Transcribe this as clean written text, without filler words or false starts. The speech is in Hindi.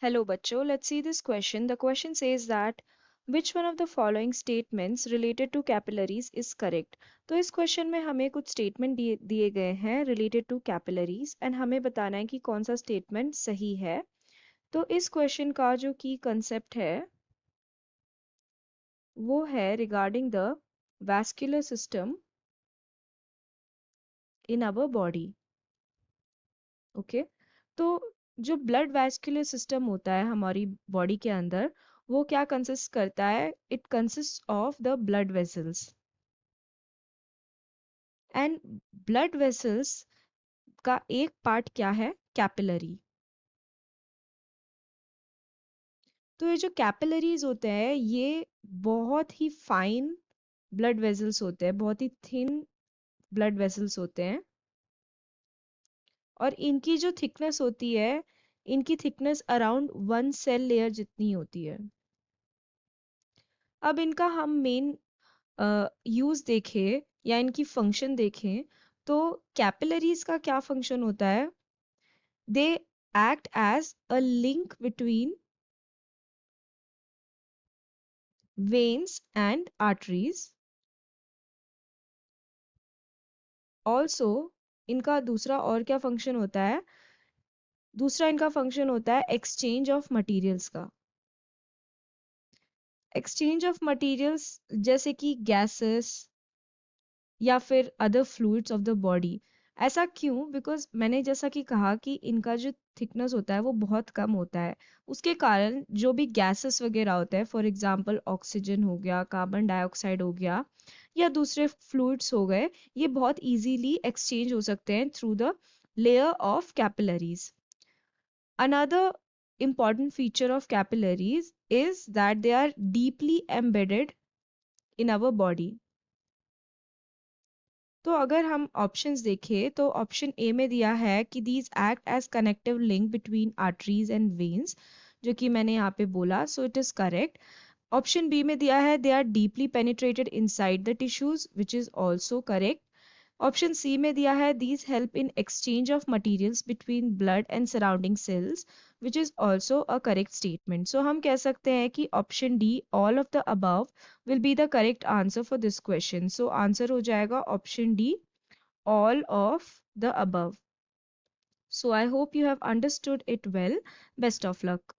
Hello, बच्चों. Let's see this question. The question says that which one of the following statements related to capillaries is correct? तो इस क्वेश्चन में हमें कुछ स्टेटमेंट दिए गए हैं रिलेटेड टू कैपिलरीज एंड हमें बताना है कि कौन सा स्टेटमेंट सही है. तो इस क्वेश्चन का जो की कंसेप्ट है वो है regarding the vascular system in our body. Okay. तो जो ब्लड वैस्कुलर सिस्टम होता है हमारी बॉडी के अंदर वो क्या कंसिस्ट करता है. It consist of the blood vessels and blood vessels का एक पार्ट क्या है, कैपिलरी. तो ये जो कैपिलरीज होते हैं ये बहुत ही फाइन ब्लड वेसल्स होते हैं, बहुत ही थिन ब्लड वेसल्स होते हैं और इनकी जो थिकनेस होती है इनकी थिकनेस अराउंड 1 सेल लेयर जितनी होती है. अब इनका हम मेन यूज देखें या इनकी फंक्शन देखें तो कैपिलरीज का क्या फंक्शन होता है. They act as a link between veins and arteries. Also इनका दूसरा और क्या फंक्शन होता है, दूसरा इनका फंक्शन होता है एक्सचेंज ऑफ मटेरियल्स का. एक्सचेंज ऑफ मटेरियल्स जैसे कि गैसेस या फिर other fluids of the body. ऐसा क्यों, बिकॉज मैंने जैसा कि कहा कि इनका जो थिकनेस होता है वो बहुत कम होता है. उसके कारण जो भी गैसेस वगैरह होते हैं, फॉर एग्जांपल ऑक्सीजन हो गया, कार्बन डाइऑक्साइड हो गया या दूसरे फ्लूइड्स हो गए, ये बहुत इजीली एक्सचेंज हो सकते हैं through the layer of capillaries. Another important feature of capillaries is that they are deeply embedded in our body. तो अगर हम ऑप्शंस देखें तो ऑप्शन ए में दिया है कि these act as connective link between arteries and veins, जो कि मैंने यहाँ पे बोला, so it is correct. Option B में दिया है they are deeply penetrated inside the tissues, which is also correct. Option C में दिया है these help in exchange of materials between blood and surrounding cells, which is also a correct statement. So हम कह सकते हैं कि option D all of the above will be the correct answer for this question. So answer हो जाएगा option D, all of the above. So I hope you have understood it well. Best of luck.